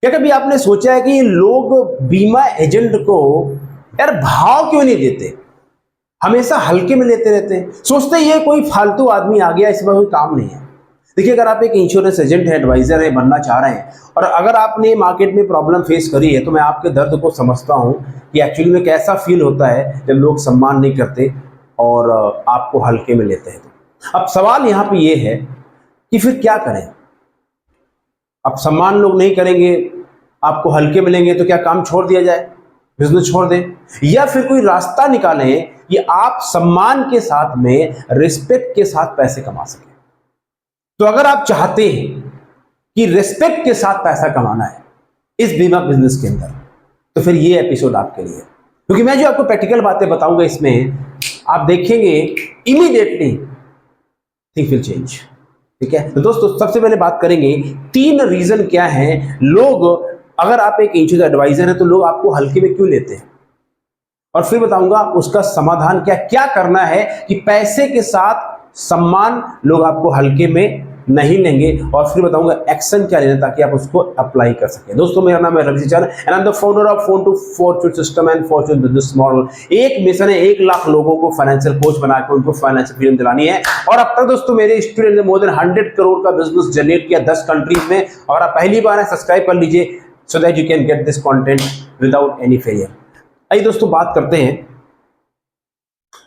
क्या कभी आपने सोचा है कि लोग बीमा एजेंट को यार भाव क्यों नहीं देते, हमेशा हल्के में लेते रहते हैं, सोचते ये कोई फालतू आदमी आ गया, इसमें कोई काम नहीं है। देखिए, अगर आप एक इंश्योरेंस एजेंट है, एडवाइजर है, बनना चाह रहे हैं और अगर आपने मार्केट में प्रॉब्लम फेस करी है, तो मैं आपके दर्द को समझता हूं कि एक्चुअली में कैसा फील होता है जब लोग सम्मान नहीं करते और आपको हल्के में लेते हैं। अब सवाल यहाँ पे ये है कि फिर क्या करें। अब सम्मान लोग नहीं करेंगे, आपको हल्के मिलेंगे, तो क्या काम छोड़ दिया जाए, बिजनेस छोड़ दें, या फिर कोई रास्ता निकालें कि आप सम्मान के साथ में रिस्पेक्ट के साथ पैसे कमा सकें। तो अगर आप चाहते हैं कि रिस्पेक्ट के साथ पैसा कमाना है इस बीमा बिजनेस के अंदर, तो फिर ये एपिसोड आपके लिए, क्योंकि मैं जो आपको प्रैक्टिकल बातें बताऊंगा इसमें आप देखेंगे इमीडिएटली थिंग विल चेंज। ठीक है, तो दोस्तों सबसे पहले बात करेंगे 3 रीजन क्या है लोग, अगर आप एक इंश्योरेंस एडवाइजर है तो लोग आपको हल्के में क्यों लेते हैं, और फिर बताऊंगा उसका समाधान क्या क्या करना है कि पैसे के साथ सम्मान लोग आपको हल्के में नहीं लेंगे, और फिर बताऊंगा एक्शन क्या लेना ताकि आप उसको अप्लाई कर सकें। दोस्तों मेरा नाम है Ravi Charan and I am the founder of phone to fortune system and fortune business model. एक मिशन है 1 लाख लोगों को फाइनेंशियल कोच बनाकर उनको फाइनेंशियल फ्रीडम दिलानी है, और अब तक दोस्तों मेरे स्टूडेंट ने मोर देन 100 करोड़ का बिजनेस जनरेट किया 10 कंट्रीज में। और आप पहली बार है सब्सक्राइब कर लीजिए so that you can get this content without any failure. आइए दोस्तों बात करते हैं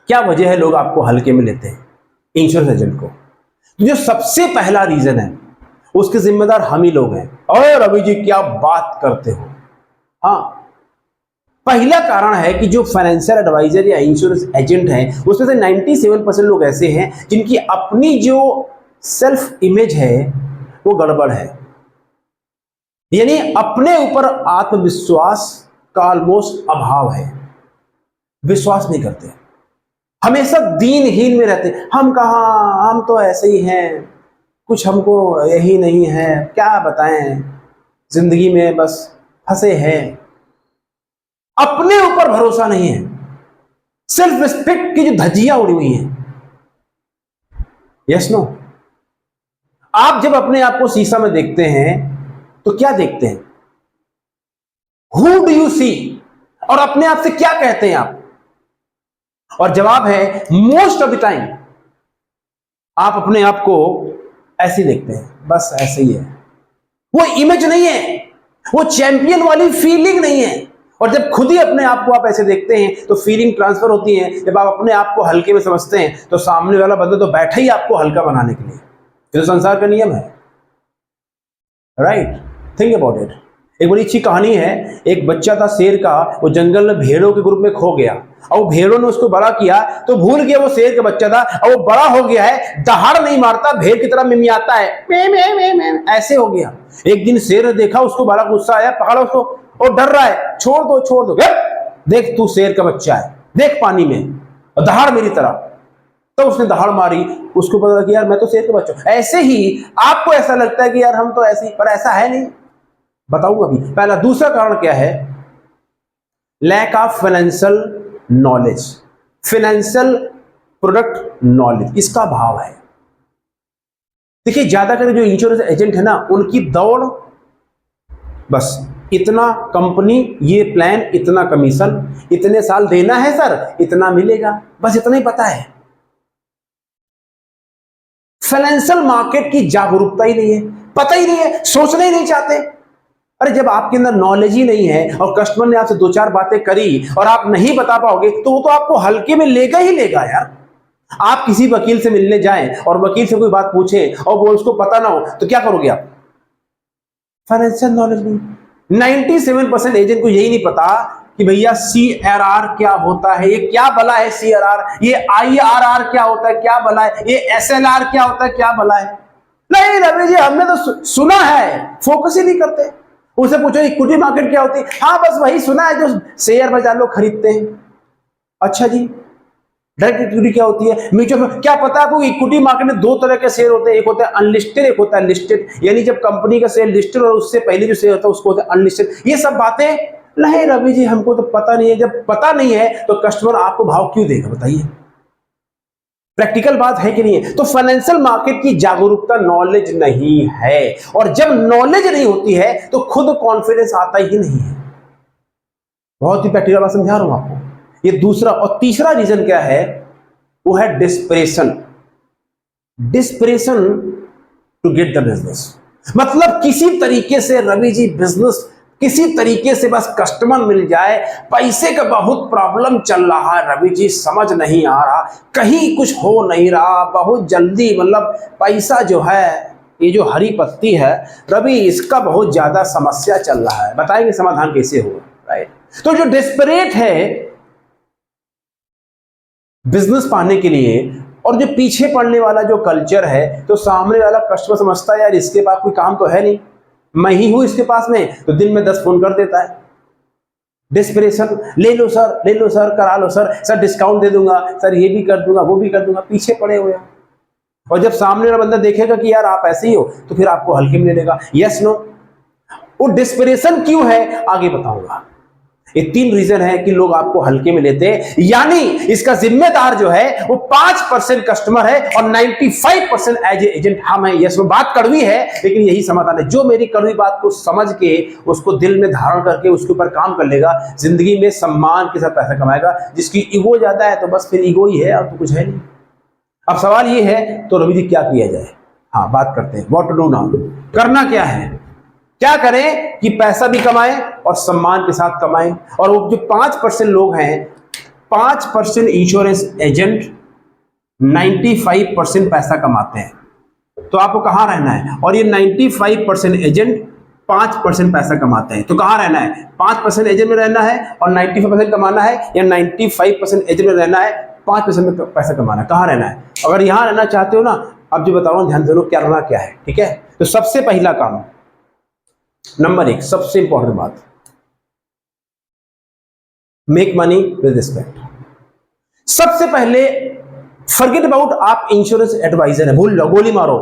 क्या वजह है लोग आपको हल्के में लेते हैं इंश्योरेंस एजेंट को। जो सबसे पहला रीजन है उसके जिम्मेदार हम ही लोग हैं। और रवि जी क्या बात करते हो, हाँ, पहला कारण है कि जो फाइनेंशियल एडवाइजर या इंश्योरेंस एजेंट हैं उसमें से 97% लोग ऐसे हैं जिनकी अपनी जो सेल्फ इमेज है वो गड़बड़ है, यानी अपने ऊपर आत्मविश्वास का ऑलमोस्ट अभाव है, विश्वास नहीं करते, हमेशा दीनहीन में रहते। हम कहाँ, हम तो ऐसे ही हैं, कुछ हमको यही नहीं है, क्या बताएं, जिंदगी में बस फंसे हैं, अपने ऊपर भरोसा नहीं है, सेल्फ रिस्पेक्ट की जो धज्जियां उड़ी हुई हैं। यस नो, आप जब अपने आप को शीशा में देखते हैं तो क्या देखते हैं, हु डू यू सी, और अपने आप से क्या कहते हैं आप, और जवाब है मोस्ट ऑफ द टाइम आप अपने आप को ऐसे देखते हैं, बस ऐसे ही है। वो इमेज नहीं है, वो चैंपियन वाली फीलिंग नहीं है। और जब खुद ही अपने आप को आप ऐसे देखते हैं तो फीलिंग ट्रांसफर होती है। जब आप अपने आप को हल्के में समझते हैं तो सामने वाला बंदा तो बैठा ही आपको हल्का बनाने के लिए। ये तो संसार का नियम है, राइट? Think about it. एक बड़ी अच्छी कहानी है, एक बच्चा था शेर का, वो जंगल में भेड़ों के ग्रुप में खो गया और भेड़ों ने उसको बड़ा किया तो भूल गया वो शेर का बच्चा था, और वो बड़ा हो गया है, दहाड़ नहीं मारता, भेड़ की तरह मिमियाता है, मे मे मे मे ऐसे हो गया। एक दिन शेर ने देखा, उसको बड़ा गुस्सा आया, पकड़ा उसको, और डर रहा है, छोड़ दो छोड़ दो, देख तू शेर का बच्चा है, देख पानी में, और दहाड़ मेरी तरह। तो उसने दहाड़ मारी, उसको पता कि यार मैं तो शेर का बच्चा हूं। ऐसे ही आपको ऐसा लगता है कि यार हम तो ऐसे ही, पर ऐसा है नहीं, बताऊंगा अभी। पहला। दूसरा कारण क्या है, lack of financial knowledge, financial product knowledge, इसका अभाव है। देखिए ज्यादातर जो इंश्योरेंस एजेंट है ना, उनकी दौड़ बस इतना कंपनी, ये प्लान, इतना कमीशन, इतने साल देना है सर, इतना मिलेगा, बस इतना ही पता है। फाइनेंशियल मार्केट की जागरूकता ही नहीं है, पता ही नहीं है, सोचना ही नहीं चाहते। अरे जब आपके अंदर नॉलेज ही नहीं है और कस्टमर ने आपसे 2-4 बातें करी और आप नहीं बता पाओगे तो वो तो आपको हल्के में लेगा ही लेगा यार। आप किसी वकील से मिलने जाएं और वकील से कोई बात पूछें और वो उसको पता ना हो तो क्या करोगे आप? फाइनेंशियल नॉलेज नहीं। 97% एजेंट को यही नहीं पता कि भैया CRR क्या होता है, ये क्या भला है CRR, ये IRR क्या होता है, क्या भला है, ये SLR क्या होता है, क्या भला है। नहीं रवि जी हमने तो सुना है, फोकस ही नहीं करते। उनसे पूछो इक्विटी मार्केट क्या होती है, हाँ बस वही सुना है जो शेयर बाजार लोग खरीदते हैं। अच्छा जी, डायरेक्ट इक्विटी क्या होती है, म्यूचुअल फंड क्या पता है आपको? इक्विटी मार्केट में 2 तरह के शेयर होते हैं, एक होता है अनलिस्टेड, एक होता है लिस्टेड, यानी जब कंपनी का शेयर लिस्टेड और उससे पहले जो शेयर होता है उसको होता है अनलिस्टेड। ये सब बातें नहीं रवि जी हमको तो पता नहीं है। जब पता नहीं है तो कस्टमर आपको भाव क्यों देगा, बताइए? प्रैक्टिकल बात है कि नहीं है? तो फाइनेंशियल मार्केट की जागरूकता, नॉलेज नहीं है, और जब नॉलेज नहीं होती है तो खुद कॉन्फिडेंस आता ही नहीं है। बहुत ही प्रैक्टिकल बात समझा रहा हूं आपको। ये दूसरा। और तीसरा रीजन क्या है? वो है desperation. Desperation to get the business. मतलब किसी तरीके से रवि जी बिजनेस, किसी तरीके से बस कस्टमर मिल जाए, पैसे का बहुत प्रॉब्लम चल रहा है रवि जी, समझ नहीं आ रहा, कहीं कुछ हो नहीं रहा, बहुत जल्दी, मतलब पैसा जो है, ये जो हरी पत्ती है रवि, इसका बहुत ज्यादा समस्या चल रहा है, बताएंगे समाधान कैसे हो, राइट? तो जो डेस्परेट है बिजनेस पाने के लिए, और जो पीछे पड़ने वाला जो कल्चर है, तो सामने वाला कस्टमर समझता है यार इसके पास कोई काम तो है नहीं, मैं ही हूं इसके पास में, तो दिन में 10 फोन कर देता है। डिस्परेशन, ले लो सर, ले लो सर, करा लो सर, सर डिस्काउंट दे दूंगा, सर ये भी कर दूंगा, वो भी कर दूंगा, पीछे पड़े हुए हैं। और जब सामने वाला बंदा देखेगा कि यार आप ऐसे ही हो, तो फिर आपको हल्के में ले लेगा। Yes no? वो डिस्परेशन क्यों है आगे बताऊंगा। ये 3 रीजन है कि लोग आपको हल्के में लेते हैं, यानी इसका जिम्मेदार जो है वो 5% कस्टमर है और 95% एज ए एजेंट हम हैं। यस, बात कड़वी है लेकिन यही समाधान है। जो मेरी कड़वी बात को समझ के उसको दिल में धारण करके उसके ऊपर काम कर लेगा, जिंदगी में सम्मान के साथ पैसा कमाएगा। जिसकी ईगो ज्यादा है तो बस फिर ईगो ही है और तो कुछ है नहीं। अब सवाल ये है तो रवि जी क्या किया जाए? हाँ, बात करते हैं। व्हाट टू डू नाउ, करना क्या है, क्या करें कि पैसा भी कमाएं और सम्मान के साथ कमाएं। और वो जो 5% लोग हैं, 5% इंश्योरेंस एजेंट 95% पैसा कमाते हैं। तो आपको कहां रहना है? और ये 95% एजेंट 5% पैसा कमाते हैं, तो कहां रहना है? 5% एजेंट में रहना है और 95% कमाना है, या 95% एजेंट में रहना है, 5% में पैसा कमाना है? कहां रहना है? अगर यहां रहना चाहते हो ना, अब जो बता रहा हूं ध्यान दे लो क्या रहना क्या है, ठीक है? तो सबसे पहला काम, नंबर 1, सबसे इंपॉर्टेंट बात, मेक मनी विद रिस्पेक्ट। सबसे पहले फॉरगेट अबाउट आप इंश्योरेंस एडवाइजर है, भूल लो, गोली मारो।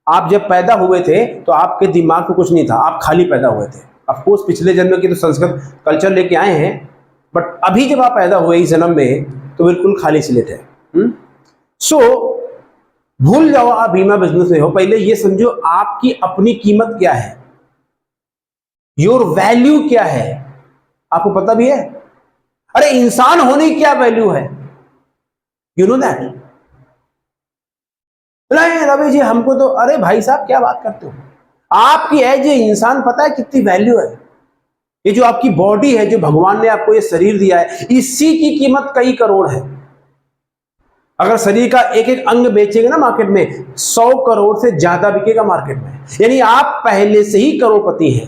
आप जब पैदा हुए थे तो आपके दिमाग में कुछ नहीं था, आप खाली पैदा हुए थे। ऑफ कोर्स पिछले जन्म की तो संस्कृत कल्चर लेके आए हैं, बट अभी जब आप पैदा हुए इस जन्म में तो बिल्कुल खाली स्लेट है। सो भूल जाओ आप बीमा बिजनेस में हो। पहले ये समझो आपकी अपनी कीमत क्या है, योर वैल्यू क्या है, आपको पता भी है? अरे इंसान होने की क्या वैल्यू है, यू नो दैट? नहीं रवि जी हमको तो, अरे भाई साहब क्या बात करते हो, आपकी एज ए इंसान पता है कितनी वैल्यू है? ये जो आपकी बॉडी है, जो भगवान ने आपको ये शरीर दिया है, इसी की कीमत कई करोड़ है। अगर शरीर का एक एक अंग बेचेंगे ना मार्केट में, 100 करोड़ से ज्यादा बिकेगा मार्केट में। यानी आप पहले से ही करोड़पति हैं।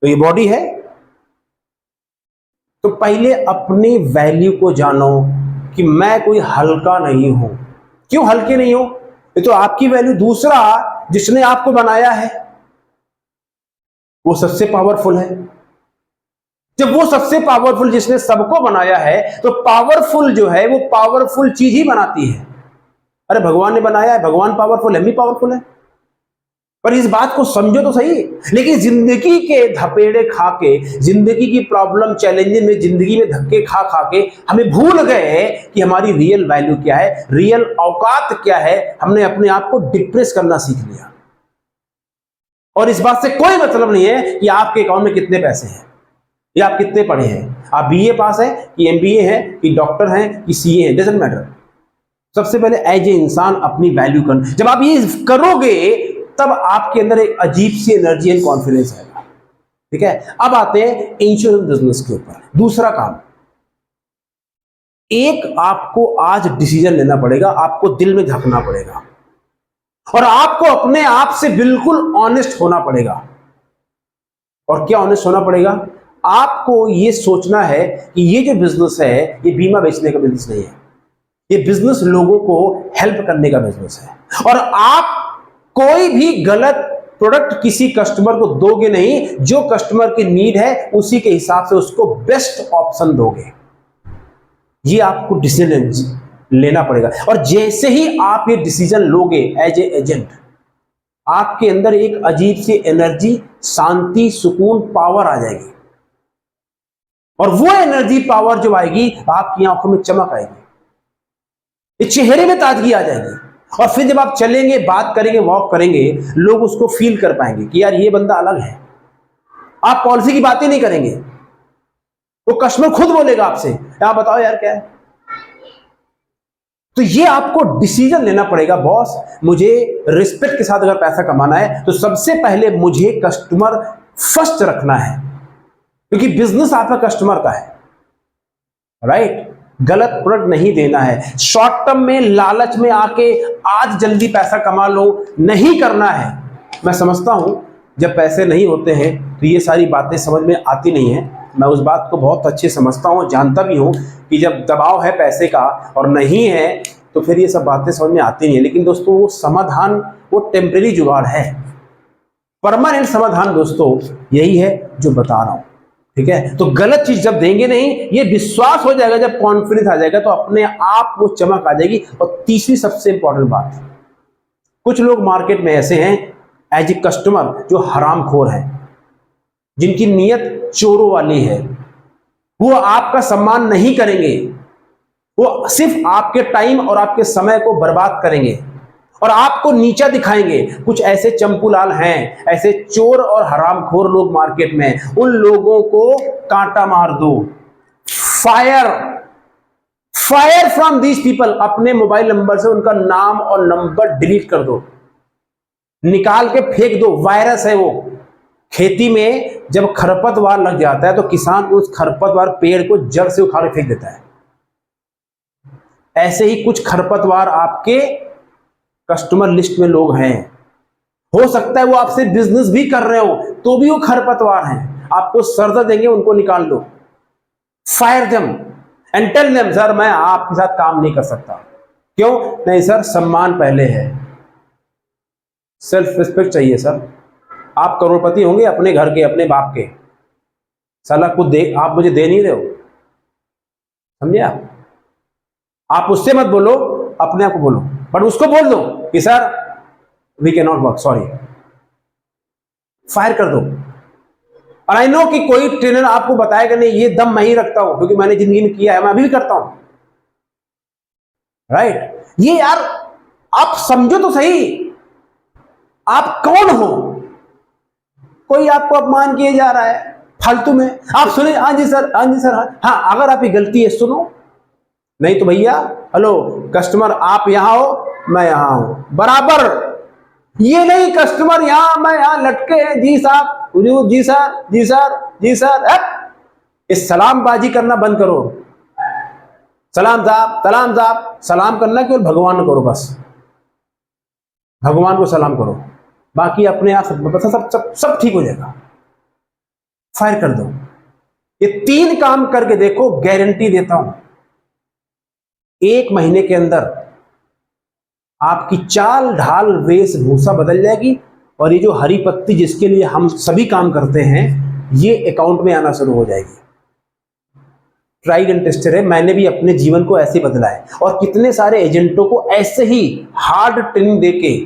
तो ये बॉडी है, तो पहले अपनी वैल्यू को जानो कि मैं कोई हल्का नहीं हूं। क्यों हल्के नहीं हो? ये तो आपकी वैल्यू। दूसरा, जिसने आपको बनाया है वो सबसे पावरफुल है। जब वो सबसे पावरफुल, जिसने सबको बनाया है, तो पावरफुल जो है वो पावरफुल चीज ही बनाती है। अरे भगवान ने बनाया है, भगवान पावरफुल है, हम भी पावरफुल है। पर इस बात को समझो तो सही। लेकिन जिंदगी के धपेड़े खा के, जिंदगी की प्रॉब्लम चैलेंजेस में, जिंदगी में धक्के खा खा के हमें भूल गए कि हमारी रियल वैल्यू क्या है, रियल औकात क्या है। हमने अपने आप को डिप्रेस करना सीख लिया। और इस बात से कोई मतलब नहीं है कि आपके अकाउंट में कितने पैसे हैं या आप कितने पढ़े हैं, आप बीए पास हैं कि एमबीए हैं कि डॉक्टर हैं कि सीए हैं, डजंट मैटर। सबसे पहले एज ए इंसान अपनी वैल्यू करना। जब आप ये करोगे तब आपके अंदर एक अजीब सी एनर्जी एंड कॉन्फिडेंस आएगा। ठीक है, अब आते हैं इंश्योरेंस बिजनेस के ऊपर। दूसरा काम, एक आपको आज डिसीजन लेना पड़ेगा, आपको दिल में झांकना पड़ेगा और आपको अपने आप से बिल्कुल ऑनेस्ट होना पड़ेगा। और क्या ऑनेस्ट होना पड़ेगा? आपको ये सोचना है कि ये जो बिजनेस है ये बीमा बेचने का बिजनेस नहीं है, ये बिजनेस लोगों को हेल्प करने का बिजनेस है। और आप कोई भी गलत प्रोडक्ट किसी कस्टमर को दोगे नहीं, जो कस्टमर की नीड है उसी के हिसाब से उसको बेस्ट ऑप्शन दोगे। ये आपको डिसीजन लेना पड़ेगा। और जैसे ही आप ये डिसीजन लोगे एज ए एजेंट, आपके अंदर एक अजीब सी एनर्जी, शांति, सुकून, पावर आ जाएगी। और वो एनर्जी, पावर जो आएगी, आपकी आंखों में चमक आएगी। ये चेहरे में ताजगी आ जाएगी। और फिर जब आप चलेंगे, बात करेंगे, वॉक करेंगे, लोग उसको फील कर पाएंगे कि यार ये बंदा अलग है। आप पॉलिसी की बात ही नहीं करेंगे, वो कस्टमर खुद बोलेगा आपसे, आप बताओ यार क्या है। तो ये आपको डिसीजन लेना पड़ेगा, बॉस मुझे रिस्पेक्ट के साथ अगर पैसा कमाना है तो सबसे पहले मुझे कस्टमर फर्स्ट रखना है, क्योंकि बिजनेस आपका कस्टमर का है, राइट। गलत प्रोडक्ट नहीं देना है। शॉर्ट टर्म में लालच में आके आज जल्दी पैसा कमा लो नहीं करना है। मैं समझता हूं जब पैसे नहीं होते हैं तो ये सारी बातें समझ में आती नहीं है। मैं उस बात को बहुत अच्छे समझता हूं, जानता भी हूं कि जब दबाव है पैसे का और नहीं है तो फिर ये सब बातें समझ में आती नहीं है। लेकिन दोस्तों वो समाधान, वो टेम्परेरी जुगाड़ है। परमानेंट समाधान दोस्तों यही है जो बता रहा हूं, ठीक है। तो गलत चीज जब देंगे नहीं, ये विश्वास हो जाएगा, जब कॉन्फिडेंस आ जाएगा तो अपने आप वो चमक आ जाएगी। और तीसरी सबसे इंपॉर्टेंट बात, कुछ लोग मार्केट में ऐसे हैं एज ए कस्टमर जो हरामखोर हैं, जिनकी नीयत चोरों वाली है। वो आपका सम्मान नहीं करेंगे, वो सिर्फ आपके टाइम और आपके समय को बर्बाद करेंगे और आपको नीचा दिखाएंगे। कुछ ऐसे चंपूलाल हैं, ऐसे चोर और हरामखोर लोग मार्केट में, उन लोगों को कांटा मार दो। Fire fire from these people. अपने मोबाइल नंबर से उनका नाम और नंबर डिलीट कर दो, निकाल के फेंक दो। वायरस है वो। खेती में जब खरपतवार लग जाता है तो किसान उस खरपतवार पेड़ को जड़ से उखाड़ फेंक देता है। ऐसे ही कुछ खरपतवार आपके कस्टमर लिस्ट में लोग हैं। हो सकता है वो आपसे बिजनेस भी कर रहे हो तो भी वो खरपतवार हैं, आपको सर देंगे, उनको निकाल दो। Fire them and tell them sir मैं आपके साथ काम नहीं कर सकता। क्यों नहीं सर, सम्मान पहले है, सेल्फ रिस्पेक्ट चाहिए सर। आप करोड़पति होंगे अपने घर के, अपने बाप के, साला कुछ दे आप मुझे दे नहीं रहे हो, समझे आप उससे मत बोलो, अपने आप को बोलो। बट उसको बोल दो कि sir we can not work, sorry, fire कर दो। और आई नो कि कोई ट्रेनर आपको बताएगा नहीं, ये दम मैं ही रखता हूं क्योंकि मैंने जिंदगी में किया है, मैं अभी भी करता हूं, राइट। ये यार आप समझो तो सही, आप कौन हो। कोई आपको अपमान किया जा रहा है फालतू में, आप सुने हाँ जी सर, हाँ जी सर, हाँ अगर आपकी गलती है सुनो, नहीं तो भैया हेलो कस्टमर आप यहां हो मैं यहां हूं बराबर। ये नहीं कस्टमर यहां मैं यहां लटके हैं, जी साहब जी सर जी सर जी सर। इस सलामबाजी करना बंद करो। सलाम साहब सलाम साहब, सलाम करना केवल भगवान को करो, बस भगवान को सलाम करो, बाकी अपने आप सब ठीक हो जाएगा। फायर कर दो। ये 3 काम करके देखो, गारंटी देता हूं 1 महीने के अंदर आपकी चाल ढाल वेशभूषा बदल जाएगी। और ये जो हरी पत्ती जिसके लिए हम सभी काम करते हैं, ये अकाउंट में आना शुरू हो जाएगी। ट्राइड एंड टेस्टेड है, मैंने भी अपने जीवन को ऐसे बदला है और कितने सारे एजेंटों को ऐसे ही हार्ड ट्रेनिंग देके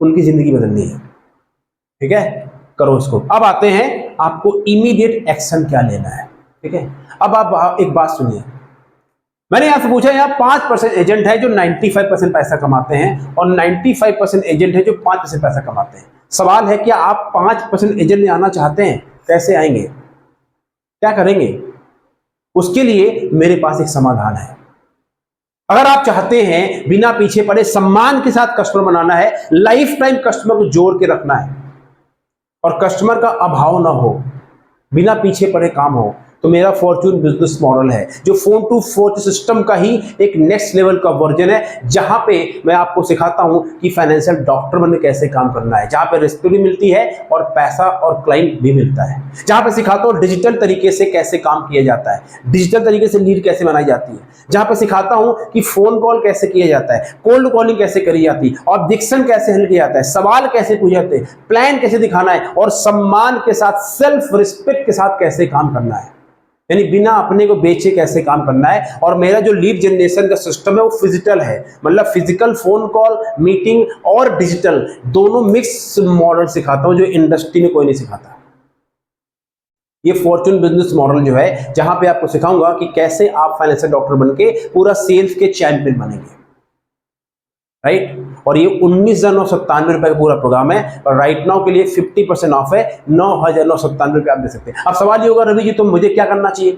उनकी जिंदगी बदलनी है, ठीक है। करो इसको। अब आते हैं आपको इमीडिएट एक्शन क्या लेना है, ठीक है। अब आप एक बात सुनिए, मैंने आपसे पूछा यहाँ 5% एजेंट है जो 95% पैसा कमाते हैं और 95% एजेंट है जो 5% पैसा कमाते हैं। सवाल है क्या आप 5% एजेंट में आना चाहते हैं? कैसे आएंगे, क्या करेंगे? उसके लिए मेरे पास एक समाधान है। अगर आप चाहते हैं बिना पीछे पड़े सम्मान के साथ कस्टमर बनाना है, लाइफ टाइम कस्टमर को जोड़ के रखना है और कस्टमर का अभाव ना हो, बिना पीछे पड़े काम हो, तो मेरा फॉर्च्यून बिजनेस मॉडल है जो फोन टू फोर्थ सिस्टम का ही एक नेक्स्ट लेवल का वर्जन है, जहां पे मैं आपको सिखाता हूं कि फाइनेंशियल डॉक्टर बनने कैसे काम करना है, जहां पे रिस्पेक्ट भी मिलती है और पैसा और क्लाइंट भी मिलता है, जहां पे सिखाता हूं डिजिटल तरीके से कैसे काम किया जाता है, डिजिटल तरीके से लीड कैसे बनाई जाती है, जहां पे सिखाता हूं कि फोन कॉल कैसे किया जाता है, कोल्ड कॉलिंग कैसे करी जाती है, ऑब्जेक्शन कैसे हैंडल किया जाता है, सवाल कैसे पूछे जाते हैं, प्लान कैसे दिखाना है और सम्मान के साथ सेल्फ रिस्पेक्ट के साथ कैसे काम करना है, यानी बिना अपने को बेचे कैसे काम करना है। और मेरा जो लीड जनरेशन का सिस्टम है वो फिजिकल है, मतलब फिजिकल फोन कॉल मीटिंग और डिजिटल दोनों मिक्स मॉडल सिखाता हूं जो इंडस्ट्री में कोई नहीं सिखाता। ये फॉर्चून बिजनेस मॉडल जो है, जहां पे आपको सिखाऊंगा कि कैसे आप फाइनेंशियल डॉक्टर बनके पूरा सेल्स के चैंपियन बनेंगे, राइट। और ये 19,997 रुपए का पूरा प्रोग्राम है और राइट नाउ के लिए 50% ऑफ है, 9,997 रुपए आप दे सकते हैं। अब सवाल ये होगा, रवि जी तो मुझे क्या करना चाहिए?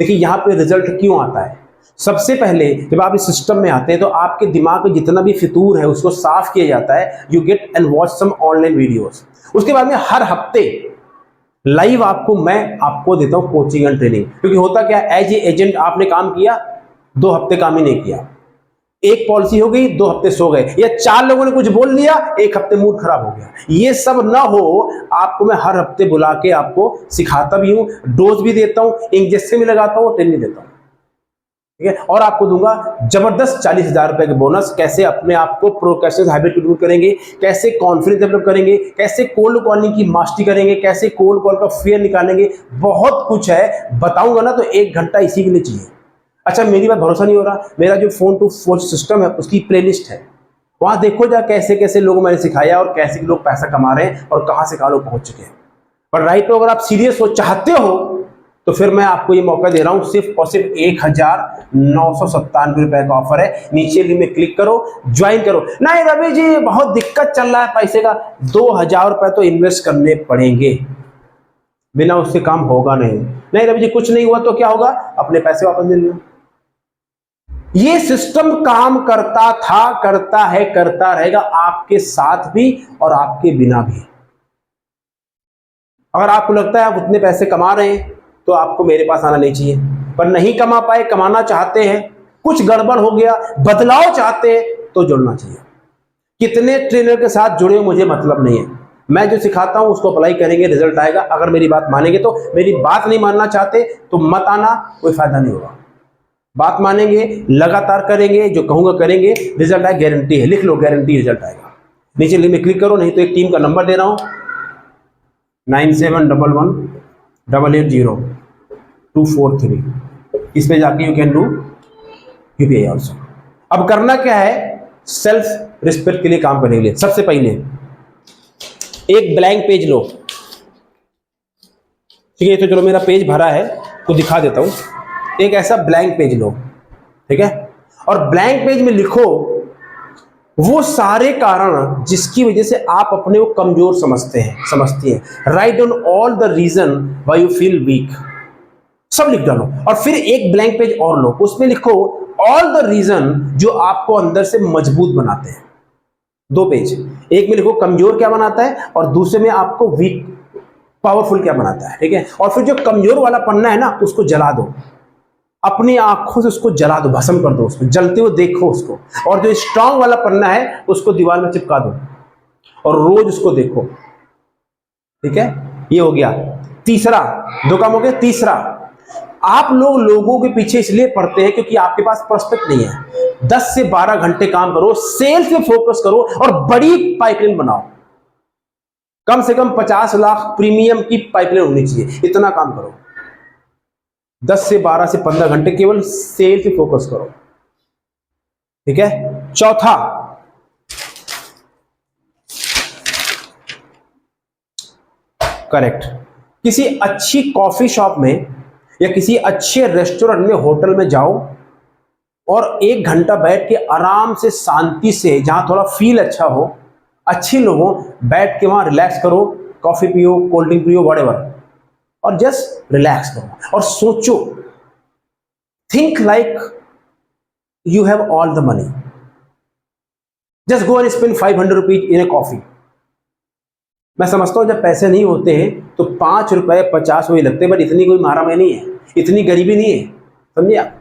देखिए यहाँ पे रिजल्ट क्यों आता है। सबसे पहले जब आप इस सिस्टम में आते हैं तो आपके दिमाग में जितना भी फितूर है उसको साफ किया जाता है। You get and watch some online videos. उसके बाद में हर हफ्ते लाइव मैं आपको देता हूं कोचिंग एंड ट्रेनिंग। क्योंकि होता क्या, एज ए एजेंट आपने काम किया, 2 हफ्ते काम ही नहीं किया, एक पॉलिसी हो गई, 2 हफ्ते सो गए, या 4 लोगों ने कुछ बोल दिया, 1 हफ्ते मूड खराब हो गया। ये सब ना हो, आपको मैं हर हफ्ते बुला के आपको सिखाता भी हूं, डोज भी देता हूं, इंजेक्शन भी लगाता हूं, ट्रेनिंग देता हूं, ठीक है। और आपको दूंगा जबरदस्त 40,000 रुपए के बोनस। कैसे अपने आप को प्रोक्रेस्टिनेशन हैबिट को दूर करेंगे, कैसे कॉन्फिडेंस डेवलप करेंगे, कैसे कोल्ड कॉलिंग की मास्टरी करेंगे, कैसे कोल्ड कॉल का फियर निकालेंगे, बहुत कुछ है। बताऊंगा ना तो 1 घंटा इसी के लिए चाहिए। अच्छा, मेरी बात भरोसा नहीं हो रहा, मेरा जो फोन टू फोन सिस्टम है उसकी प्लेलिस्ट है, वहां देखो जा कैसे कैसे लोगों मैंने सिखाया और कैसे लोग पैसा कमा रहे हैं और कहां से कहां लोग पहुंच चुके हैं। पर राइट तो अगर आप सीरियस हो, चाहते हो, तो फिर मैं आपको ये मौका दे रहा हूं, सिर्फ और सिर्फ 1,997 रुपए का ऑफर है। नीचे लिंक में क्लिक करो, ज्वाइन करो। नहीं रवि जी बहुत दिक्कत चल रहा है पैसे का, 2,000 रुपए तो इन्वेस्ट करने पड़ेंगे, बिना उससे काम होगा नहीं। नहीं रवि जी कुछ नहीं हुआ तो क्या होगा, अपने पैसे वापस ले लो। ये सिस्टम काम करता था, करता है, करता रहेगा, आपके साथ भी और आपके बिना भी। अगर आपको लगता है आप उतने पैसे कमा रहे हैं तो आपको मेरे पास आना नहीं चाहिए, पर नहीं कमा पाए, कमाना चाहते हैं, कुछ गड़बड़ हो गया, बदलाव चाहते हैं, तो जुड़ना चाहिए। कितने ट्रेनर के साथ जुड़े हो मुझे मतलब नहीं है, मैं जो सिखाता हूं उसको अप्लाई करेंगे, रिजल्ट आएगा। अगर मेरी बात मानेंगे तो, मेरी बात नहीं मानना चाहते तो मत आना, कोई फायदा नहीं होगा। बात मानेंगे, लगातार करेंगे, जो कहूंगा करेंगे, रिजल्ट आए, गारंटी है, लिख लो गारंटी रिजल्ट आएगा। नीचे लिंक में क्लिक करो, नहीं तो एक टीम का नंबर दे रहा हूं 9711880243, इस पे जाके you can do UPI also. अब करना क्या है, सेल्फ रिस्पेक्ट के लिए काम करने के लिए सबसे पहले एक ब्लैंक पेज लो, ठीक है। तो चलो मेरा पेज भरा है तो दिखा देता हूं। एक ऐसा ब्लैंक पेज लो, ठीक है, और ब्लैंक पेज में लिखो वो सारे कारण जिसकी वजह से आप अपने को कमजोर समझती हैं। Write down all the reason why you feel weak, सब लिख डालो। और फिर एक ब्लैंक पेज और लो, उसमें लिखो ऑल द रीजन जो आपको अंदर से मजबूत बनाते हैं। 2 पेज, एक में लिखो कमजोर क्या बनाता है और दूसरे में आपको वीक पावरफुल क्या बनाता है, ठीक है। और फिर जो कमजोर वाला पन्ना है ना, उसको जला दो, अपनी आंखों से उसको जला दो, भस्म कर दो, उसको जलते हुए देखो उसको। और जो स्ट्रांग वाला पन्ना है उसको दीवार में चिपका दो और रोज उसको देखो, ठीक है। ये हो गया तीसरा, 2 काम हो गया। तीसरा, आप लोगों के पीछे इसलिए पड़ते हैं क्योंकि आपके पास प्रोस्पेक्ट नहीं है। 10 से 12 घंटे काम करो, सेल्स पे फोकस करो और बड़ी पाइपलाइन बनाओ। कम से कम 50 लाख प्रीमियम की पाइपलाइन होनी चाहिए, इतना काम करो। 10 से 12 से 15 घंटे केवल सेल पे फोकस करो, ठीक है। चौथा, करेक्ट, किसी अच्छी कॉफी शॉप में या किसी अच्छे रेस्टोरेंट में, होटल में जाओ और 1 घंटा बैठ के आराम से, शांति से, जहां थोड़ा फील अच्छा हो, अच्छे लोगों, बैठ के वहां रिलैक्स करो, कॉफी पियो, कोल्ड ड्रिंक पियो, व्हाटएवर, और जस्ट रिलैक्स करो और सोचो। Think like you have all the money, just go and spend 500 rupees in A coffee. मैं समझता हूं जब पैसे नहीं होते हैं तो 5 रुपए 50 वही लगते हैं, बट इतनी कोई मारामारी नहीं है, इतनी गरीबी नहीं है, समझे आप।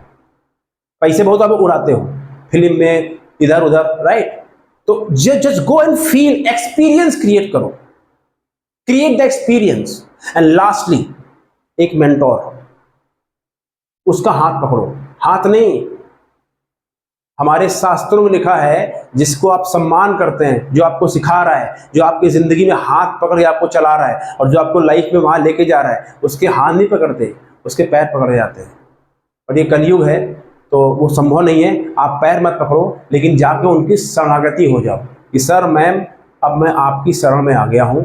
पैसे बहुत आप उड़ाते हो फिल्म में, इधर उधर, राइट। तो just go and feel, experience create करो, create the experience. And lastly, एक मेंटोर, उसका हाथ पकड़ो। हाथ नहीं, हमारे शास्त्रों में लिखा है जिसको आप सम्मान करते हैं, जो आपको सिखा रहा है, जो आपकी जिंदगी में हाथ पकड़ के आपको चला रहा है और जो आपको लाइफ में वहां लेके जा रहा है, उसके हाथ नहीं पकड़ते, उसके पैर पकड़े जाते हैं। और ये कलयुग है तो वो संभव नहीं है, आप पैर मत पकड़ो, लेकिन जाके उनकी शरणागति हो जाओ कि सर मैम अब मैं आपकी शरण में आ गया हूं,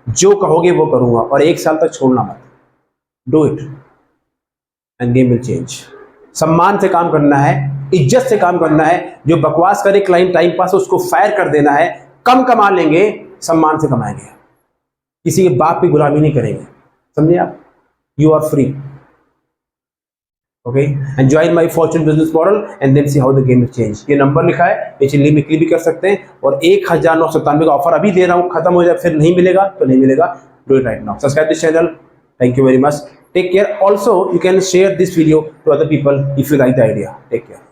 जो कहोगे वो करूंगा, और 1 साल तक छोड़ना मत। Do it end game will change. सम्मान से काम करना है, इज्जत से काम करना है। जो बकवास करे क्लाइंट टाइम पास, उसको फायर कर देना है। कम कमा लेंगे, सम्मान से कमाएंगे। किसी के बाप की गुलामी नहीं करेंगे, समझे आप? You are free. Okay, and join my fortune business model and then see how the game will change. ये नंबर लिखा है, ये चिल्ली में क्लिक भी कर सकते हैं। और 1997 का ऑफर अभी दे रहा हूँ, खत्म हो जाए फिर नहीं मिलेगा तो नहीं मिलेगा। Do it right now, subscribe this channel. Thank you very much. Take care. Also, you can share this video to other people if you like the idea. Take care.